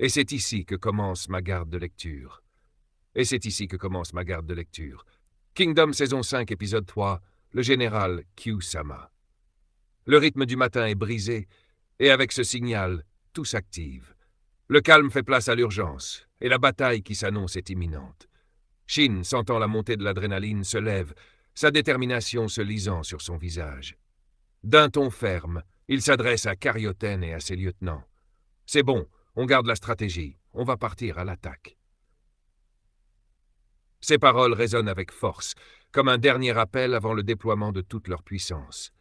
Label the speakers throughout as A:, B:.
A: Et c'est ici que commence ma garde de lecture. Et c'est ici que commence ma garde de lecture. Kingdom saison 5, épisode 3, le général Q-sama. Le rythme du matin est brisé, et avec ce signal, tout s'active. Le calme fait place à l'urgence, et la bataille qui s'annonce est imminente. Shin, sentant la montée de l'adrénaline, se lève, sa détermination se lisant sur son visage. D'un ton ferme, il s'adresse à Karyoten et à ses lieutenants. « C'est bon, on garde la stratégie, on va partir à l'attaque. » Ces paroles résonnent avec force, comme un dernier appel avant le déploiement de toute leur puissance.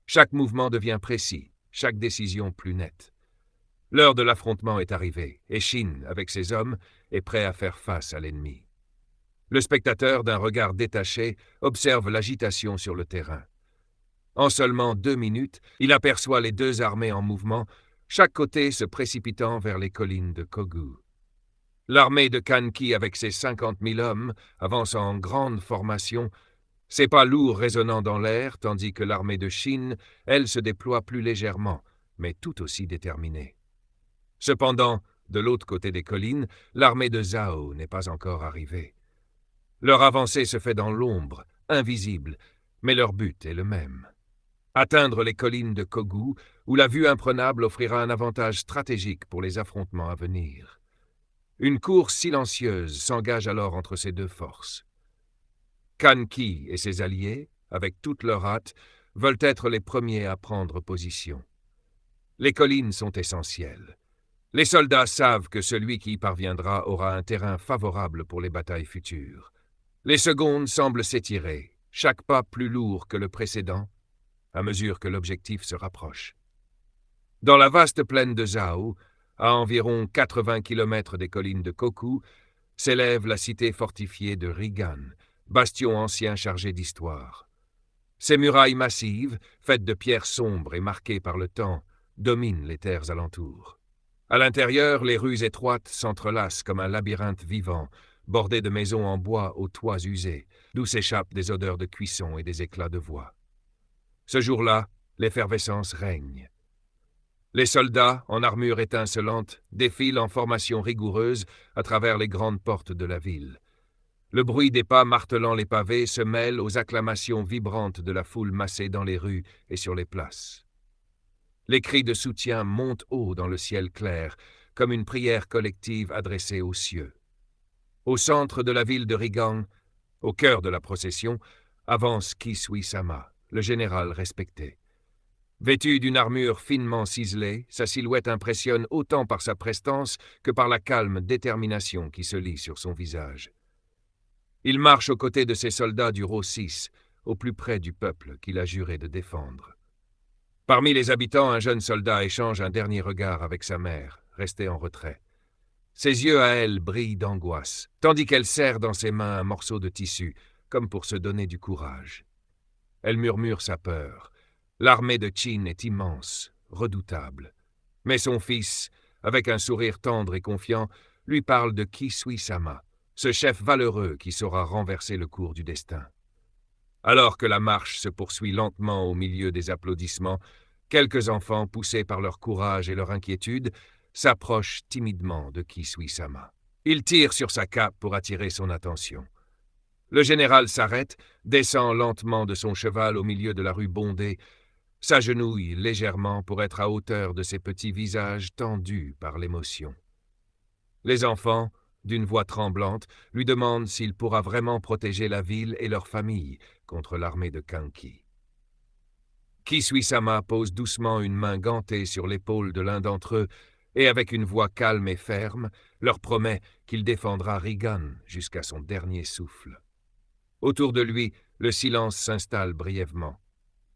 A: Chaque mouvement devient précis, chaque décision plus nette. L'heure de l'affrontement est arrivée, et Shin, avec ses hommes, est prêt à faire face à l'ennemi. Le spectateur, d'un regard détaché, observe l'agitation sur le terrain. En seulement 2 minutes, il aperçoit les deux armées en mouvement, chaque côté se précipitant vers les collines de Kogu. L'armée de Kanki, avec ses 50 000 hommes, avance en grande formation, ses pas lourds résonnant dans l'air, tandis que l'armée de Shin, elle, se déploie plus légèrement, mais tout aussi déterminée. Cependant, de l'autre côté des collines, l'armée de Zhao n'est pas encore arrivée. Leur avancée se fait dans l'ombre, invisible, mais leur but est le même. Atteindre les collines de Kogu, où la vue imprenable offrira un avantage stratégique pour les affrontements à venir. Une course silencieuse s'engage alors entre ces deux forces. Kanki et ses alliés, avec toute leur hâte, veulent être les premiers à prendre position. Les collines sont essentielles. Les soldats savent que celui qui y parviendra aura un terrain favorable pour les batailles futures. Les secondes semblent s'étirer, chaque pas plus lourd que le précédent, à mesure que l'objectif se rapproche. Dans la vaste plaine de Zhao, à environ 80 km des collines de Koku, s'élève la cité fortifiée de Rigan, bastion ancien chargé d'histoire. Ses murailles massives, faites de pierres sombres et marquées par le temps, dominent les terres alentours. À l'intérieur, les rues étroites s'entrelacent comme un labyrinthe vivant, bordé de maisons en bois aux toits usés, d'où s'échappent des odeurs de cuisson et des éclats de voix. Ce jour-là, l'effervescence règne. Les soldats, en armure étincelante, défilent en formation rigoureuse à travers les grandes portes de la ville. Le bruit des pas martelant les pavés se mêle aux acclamations vibrantes de la foule massée dans les rues et sur les places. Les cris de soutien montent haut dans le ciel clair, comme une prière collective adressée aux cieux. Au centre de la ville de Rigan, au cœur de la procession, avance Kisui-sama, le général respecté. Vêtu d'une armure finement ciselée, sa silhouette impressionne autant par sa prestance que par la calme détermination qui se lit sur son visage. Il marche aux côtés de ses soldats du Rho 6, au plus près du peuple qu'il a juré de défendre. Parmi les habitants, un jeune soldat échange un dernier regard avec sa mère, restée en retrait. Ses yeux à elle brillent d'angoisse, tandis qu'elle serre dans ses mains un morceau de tissu, comme pour se donner du courage. Elle murmure sa peur. L'armée de Qin est immense, redoutable. Mais son fils, avec un sourire tendre et confiant, lui parle de Kisui-sama, ce chef valeureux qui saura renverser le cours du destin. Alors que la marche se poursuit lentement au milieu des applaudissements, quelques enfants, poussés par leur courage et leur inquiétude, s'approchent timidement de Kisui-sama. Ils tirent sur sa cape pour attirer son attention. Le général s'arrête, descend lentement de son cheval au milieu de la rue bondée, s'agenouille légèrement pour être à hauteur de ses petits visages tendus par l'émotion. Les enfants, d'une voix tremblante, lui demandent s'il pourra vraiment protéger la ville et leur famille contre l'armée de Kanki. Kisui-sama pose doucement une main gantée sur l'épaule de l'un d'entre eux et, avec une voix calme et ferme, leur promet qu'il défendra Rigan jusqu'à son dernier souffle. Autour de lui, le silence s'installe brièvement.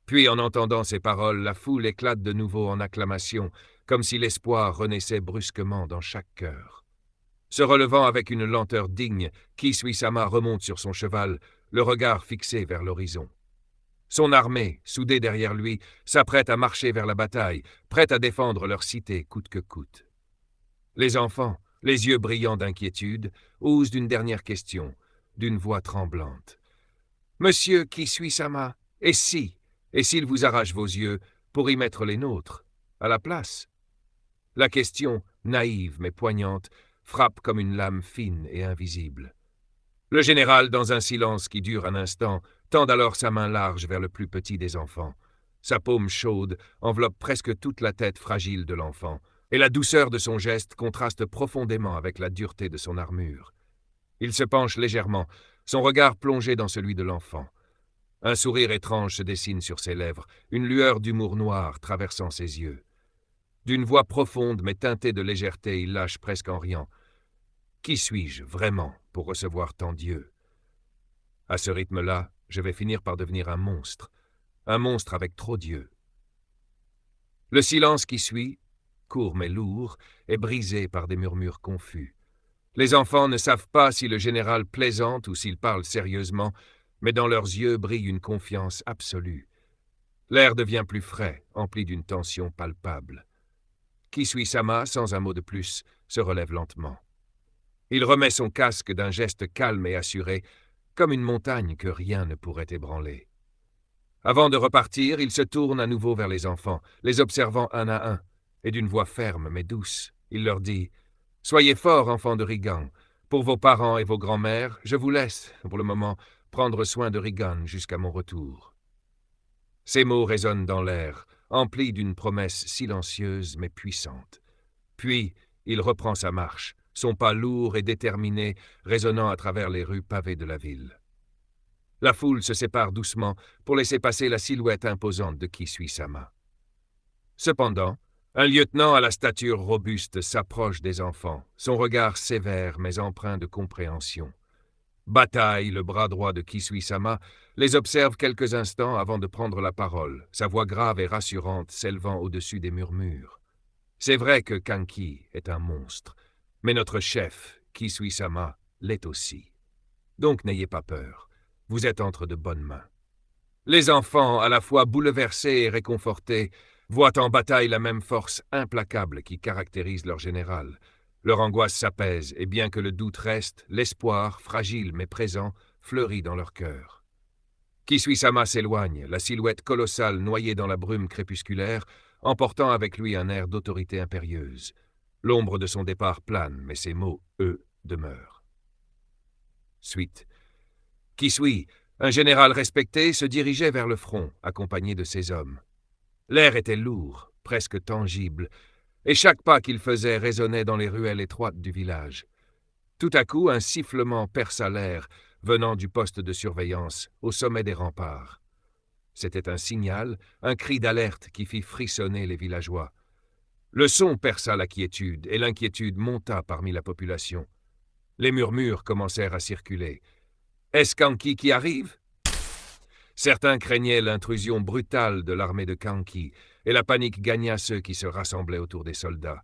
A: Puis, en entendant ces paroles, la foule éclate de nouveau en acclamations, comme si l'espoir renaissait brusquement dans chaque cœur. Se relevant avec une lenteur digne, Kisui-sama remonte sur son cheval, le regard fixé vers l'horizon. Son armée, soudée derrière lui, s'apprête à marcher vers la bataille, prête à défendre leur cité coûte que coûte. Les enfants, les yeux brillants d'inquiétude, osent une dernière question, d'une voix tremblante. « Monsieur Kisui-sama, et s'il vous arrache vos yeux pour y mettre les nôtres, à la place ?» La question, naïve mais poignante, frappe comme une lame fine et invisible. Le général, dans un silence qui dure un instant, tend alors sa main large vers le plus petit des enfants. Sa paume chaude enveloppe presque toute la tête fragile de l'enfant, et la douceur de son geste contraste profondément avec la dureté de son armure. Il se penche légèrement, son regard plongé dans celui de l'enfant. Un sourire étrange se dessine sur ses lèvres, une lueur d'humour noir traversant ses yeux. D'une voix profonde mais teintée de légèreté, il lâche presque en riant. « Qui suis-je, vraiment, pour recevoir tant Dieu ? À ce rythme-là, je vais finir par devenir un monstre avec trop Dieu. » Le silence qui suit, court mais lourd, est brisé par des murmures confus. Les enfants ne savent pas si le général plaisante ou s'il parle sérieusement, mais dans leurs yeux brille une confiance absolue. L'air devient plus frais, empli d'une tension palpable. Kisui-sama, sans un mot de plus, se relève lentement. Il remet son casque d'un geste calme et assuré, comme une montagne que rien ne pourrait ébranler. Avant de repartir, il se tourne à nouveau vers les enfants, les observant un à un, et d'une voix ferme mais douce, il leur dit « Soyez forts, enfants de Rigan. Pour vos parents et vos grands-mères, je vous laisse, pour le moment, prendre soin de Rigan jusqu'à mon retour. » Ces mots résonnent dans l'air, emplis d'une promesse silencieuse mais puissante. Puis, il reprend sa marche, son pas lourd et déterminé résonnant à travers les rues pavées de la ville. La foule se sépare doucement pour laisser passer la silhouette imposante de Kisui-sama. Cependant, un lieutenant à la stature robuste s'approche des enfants, son regard sévère mais empreint de compréhension. Bataille, le bras droit de Kisui-sama, les observe quelques instants avant de prendre la parole, sa voix grave et rassurante s'élevant au-dessus des murmures. C'est vrai que Kanki est un monstre, mais notre chef, Kisui-sama, l'est aussi. Donc n'ayez pas peur, vous êtes entre de bonnes mains. Les enfants, à la fois bouleversés et réconfortés, voient en bataille la même force implacable qui caractérise leur général. Leur angoisse s'apaise, et bien que le doute reste, l'espoir, fragile mais présent, fleurit dans leur cœur. Kisui-sama s'éloigne, la silhouette colossale noyée dans la brume crépusculaire, emportant avec lui un air d'autorité impérieuse. L'ombre de son départ plane, mais ses mots, eux, demeurent. Suite. Kisui, un général respecté, se dirigeait vers le front, accompagné de ses hommes. L'air était lourd, presque tangible, et chaque pas qu'il faisait résonnait dans les ruelles étroites du village. Tout à coup, un sifflement perça l'air, venant du poste de surveillance, au sommet des remparts. C'était un signal, un cri d'alerte qui fit frissonner les villageois. Le son perça la quiétude, et l'inquiétude monta parmi la population. Les murmures commencèrent à circuler. « Est-ce Kanki qui arrive ?» Certains craignaient l'intrusion brutale de l'armée de Kanki, et la panique gagna ceux qui se rassemblaient autour des soldats.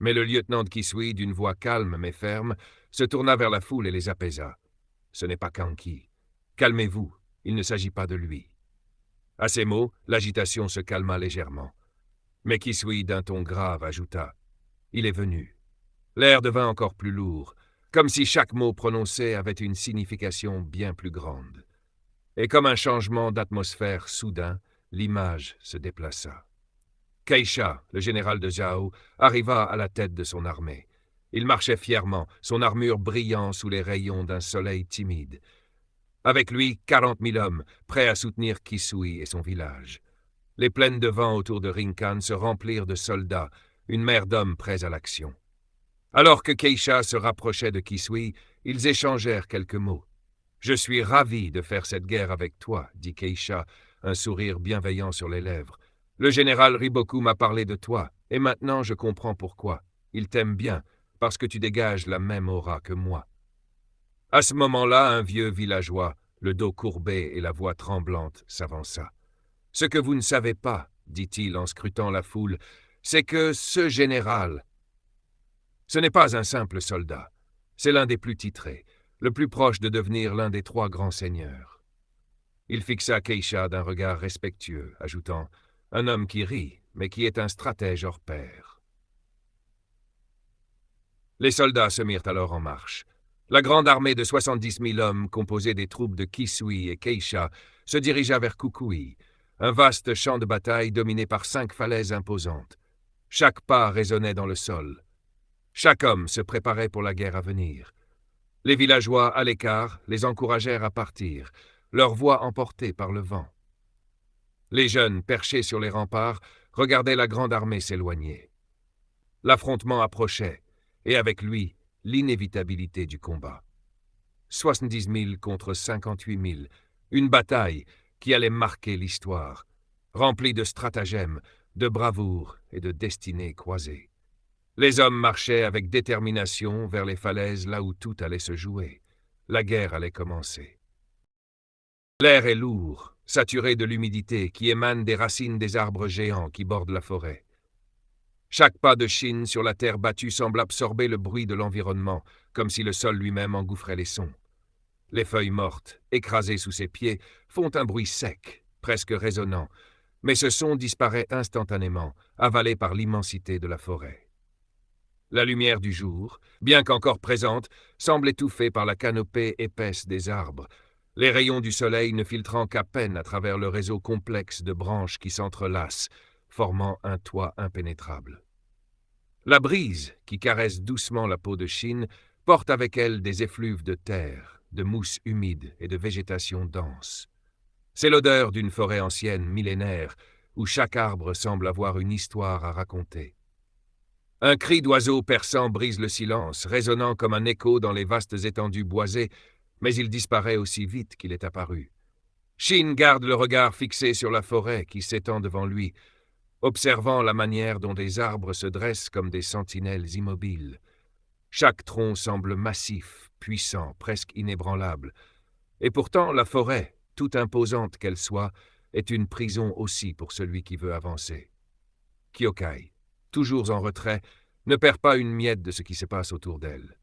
A: Mais le lieutenant de Kisui, d'une voix calme mais ferme, se tourna vers la foule et les apaisa. « Ce n'est pas Kanki. Calmez-vous, il ne s'agit pas de lui. » À ces mots, l'agitation se calma légèrement. Mais Kisui, d'un ton grave, ajouta « Il est venu. » L'air devint encore plus lourd, comme si chaque mot prononcé avait une signification bien plus grande. Et comme un changement d'atmosphère soudain, l'image se déplaça. Keisha, le général de Zhao, arriva à la tête de son armée. Il marchait fièrement, son armure brillant sous les rayons d'un soleil timide. Avec lui, 40 000 hommes, prêts à soutenir Kisui et son village. Les plaines de vent autour de Rinkan se remplirent de soldats, une mer d'hommes prêts à l'action. Alors que Keisha se rapprochait de Kisui, ils échangèrent quelques mots. « Je suis ravi de faire cette guerre avec toi, » dit Keisha, un sourire bienveillant sur les lèvres. « Le général Riboku m'a parlé de toi, et maintenant je comprends pourquoi. Il t'aime bien, parce que tu dégages la même aura que moi. » À ce moment-là, un vieux villageois, le dos courbé et la voix tremblante, s'avança. « Ce que vous ne savez pas, dit-il en scrutant la foule, c'est que ce général, ce n'est pas un simple soldat, c'est l'un des plus titrés, le plus proche de devenir l'un des 3 grands seigneurs. » Il fixa Keisha d'un regard respectueux, ajoutant « Un homme qui rit, mais qui est un stratège hors pair. » Les soldats se mirent alors en marche. La grande armée de 70 000 hommes, composée des troupes de Kisui et Keisha, se dirigea vers Kukui, un vaste champ de bataille dominé par 5 falaises imposantes. Chaque pas résonnait dans le sol. Chaque homme se préparait pour la guerre à venir. Les villageois, à l'écart, les encouragèrent à partir, leur voix emportée par le vent. Les jeunes, perchés sur les remparts, regardaient la grande armée s'éloigner. L'affrontement approchait, et avec lui, l'inévitabilité du combat. 70 000 contre 58 000, une bataille qui allait marquer l'histoire, remplie de stratagèmes, de bravoure et de destinées croisées. Les hommes marchaient avec détermination vers les falaises là où tout allait se jouer. La guerre allait commencer. L'air est lourd, saturé de l'humidité qui émane des racines des arbres géants qui bordent la forêt. Chaque pas de Shin sur la terre battue semble absorber le bruit de l'environnement, comme si le sol lui-même engouffrait les sons. Les feuilles mortes, écrasées sous ses pieds, font un bruit sec, presque résonnant, mais ce son disparaît instantanément, avalé par l'immensité de la forêt. La lumière du jour, bien qu'encore présente, semble étouffée par la canopée épaisse des arbres, les rayons du soleil ne filtrant qu'à peine à travers le réseau complexe de branches qui s'entrelacent, formant un toit impénétrable. La brise, qui caresse doucement la peau de Shin, porte avec elle des effluves de terre, de mousse humide et de végétation dense. C'est l'odeur d'une forêt ancienne, millénaire, où chaque arbre semble avoir une histoire à raconter. Un cri d'oiseau perçant brise le silence, résonnant comme un écho dans les vastes étendues boisées, mais il disparaît aussi vite qu'il est apparu. Shin garde le regard fixé sur la forêt qui s'étend devant lui, observant la manière dont des arbres se dressent comme des sentinelles immobiles. Chaque tronc semble massif, puissant, presque inébranlable. Et pourtant, la forêt, toute imposante qu'elle soit, est une prison aussi pour celui qui veut avancer. Kyokai, toujours en retrait, ne perd pas une miette de ce qui se passe autour d'elle.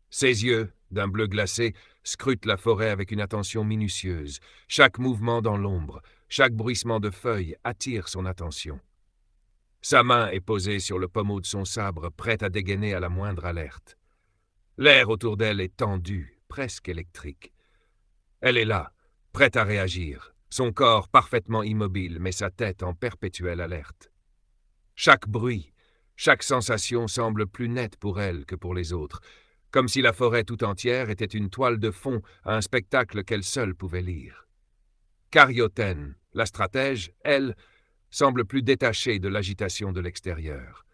A: Ses yeux, d'un bleu glacé, scrutent la forêt avec une attention minutieuse. Chaque mouvement dans l'ombre, chaque bruissement de feuilles attire son attention. Sa main est posée sur le pommeau de son sabre, prête à dégainer à la moindre alerte. L'air autour d'elle est tendu, presque électrique. Elle est là, prête à réagir, son corps parfaitement immobile, mais sa tête en perpétuelle alerte. Chaque bruit, chaque sensation semble plus nette pour elle que pour les autres, comme si la forêt tout entière était une toile de fond à un spectacle qu'elle seule pouvait lire. Karyoten, la stratège, elle, semble plus détachée de l'agitation de l'extérieur.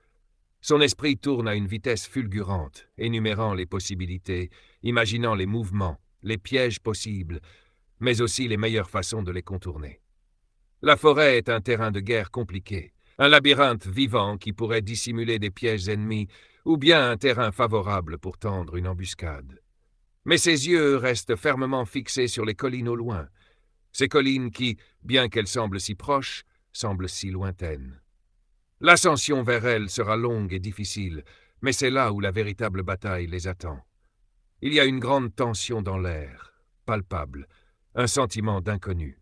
A: Son esprit tourne à une vitesse fulgurante, énumérant les possibilités, imaginant les mouvements, les pièges possibles, mais aussi les meilleures façons de les contourner. La forêt est un terrain de guerre compliqué, un labyrinthe vivant qui pourrait dissimuler des pièges ennemis, ou bien un terrain favorable pour tendre une embuscade. Mais ses yeux restent fermement fixés sur les collines au loin, ces collines qui, bien qu'elles semblent si proches, semblent si lointaines. L'ascension vers elles sera longue et difficile, mais c'est là où la véritable bataille les attend. Il y a une grande tension dans l'air, palpable, un sentiment d'inconnu.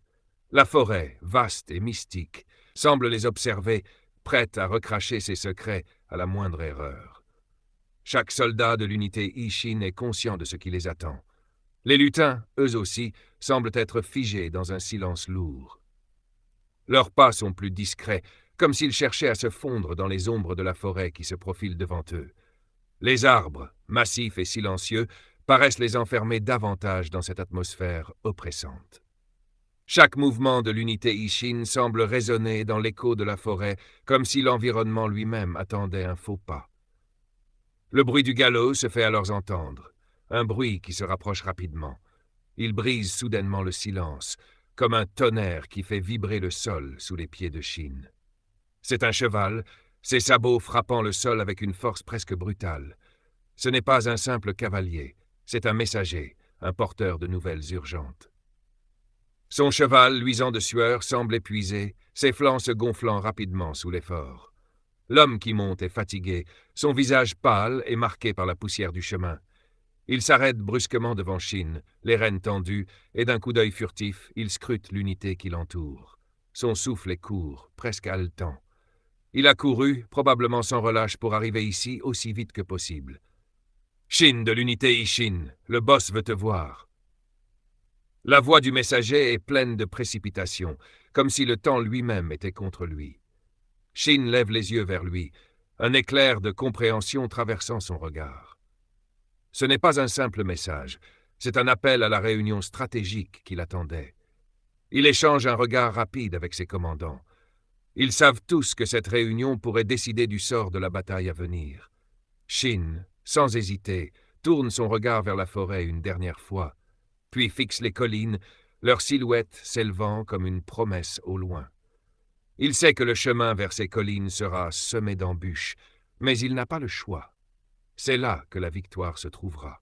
A: La forêt, vaste et mystique, semble les observer, prête à recracher ses secrets à la moindre erreur. Chaque soldat de l'unité Ishin est conscient de ce qui les attend. Les lutins, eux aussi, semblent être figés dans un silence lourd. Leurs pas sont plus discrets, comme s'ils cherchaient à se fondre dans les ombres de la forêt qui se profilent devant eux. Les arbres, massifs et silencieux, paraissent les enfermer davantage dans cette atmosphère oppressante. Chaque mouvement de l'unité Ishin semble résonner dans l'écho de la forêt, comme si l'environnement lui-même attendait un faux pas. Le bruit du galop se fait alors entendre, un bruit qui se rapproche rapidement. Il brise soudainement le silence, comme un tonnerre qui fait vibrer le sol sous les pieds de Shin. C'est un cheval, ses sabots frappant le sol avec une force presque brutale. Ce n'est pas un simple cavalier, c'est un messager, un porteur de nouvelles urgentes. Son cheval, luisant de sueur, semble épuisé, ses flancs se gonflant rapidement sous l'effort. L'homme qui monte est fatigué, son visage pâle et marqué par la poussière du chemin. Il s'arrête brusquement devant Shin, les rênes tendues, et d'un coup d'œil furtif, il scrute l'unité qui l'entoure. Son souffle est court, presque haletant. Il a couru, probablement sans relâche, pour arriver ici aussi vite que possible. « Shin de l'unité Ishin, le boss veut te voir. » La voix du messager est pleine de précipitation, comme si le temps lui-même était contre lui. Shin lève les yeux vers lui, un éclair de compréhension traversant son regard. Ce n'est pas un simple message, c'est un appel à la réunion stratégique qu'il attendait. Il échange un regard rapide avec ses commandants. Ils savent tous que cette réunion pourrait décider du sort de la bataille à venir. Shin, sans hésiter, tourne son regard vers la forêt une dernière fois, puis fixe les collines, leurs silhouettes s'élevant comme une promesse au loin. Il sait que le chemin vers ces collines sera semé d'embûches, mais il n'a pas le choix. C'est là que la victoire se trouvera.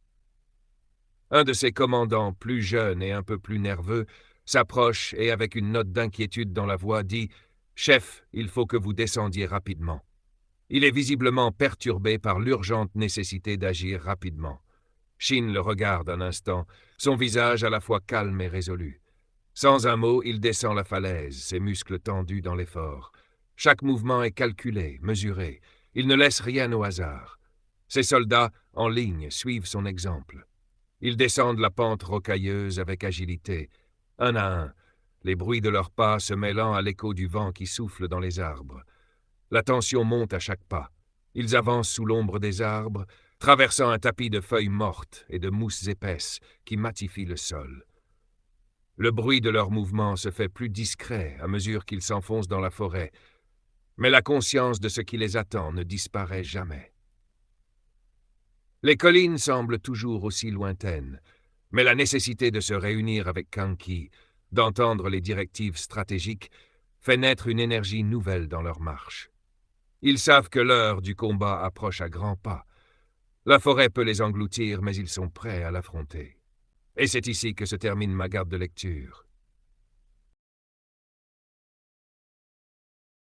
A: Un de ses commandants, plus jeune et un peu plus nerveux, s'approche et avec une note d'inquiétude dans la voix dit « Chef, il faut que vous descendiez rapidement. » Il est visiblement perturbé par l'urgente nécessité d'agir rapidement. Shin le regarde un instant, son visage à la fois calme et résolu. Sans un mot, il descend la falaise, ses muscles tendus dans l'effort. Chaque mouvement est calculé, mesuré. Il ne laisse rien au hasard. Ses soldats, en ligne, suivent son exemple. Ils descendent la pente rocailleuse avec agilité, un à un, les bruits de leurs pas se mêlant à l'écho du vent qui souffle dans les arbres. La tension monte à chaque pas. Ils avancent sous l'ombre des arbres, traversant un tapis de feuilles mortes et de mousses épaisses qui matifient le sol. Le bruit de leurs mouvements se fait plus discret à mesure qu'ils s'enfoncent dans la forêt, mais la conscience de ce qui les attend ne disparaît jamais. Les collines semblent toujours aussi lointaines, mais la nécessité de se réunir avec Kanki, d'entendre les directives stratégiques, fait naître une énergie nouvelle dans leur marche. Ils savent que l'heure du combat approche à grands pas. La forêt peut les engloutir, mais ils sont prêts à l'affronter. Et c'est ici que se termine ma garde de lecture.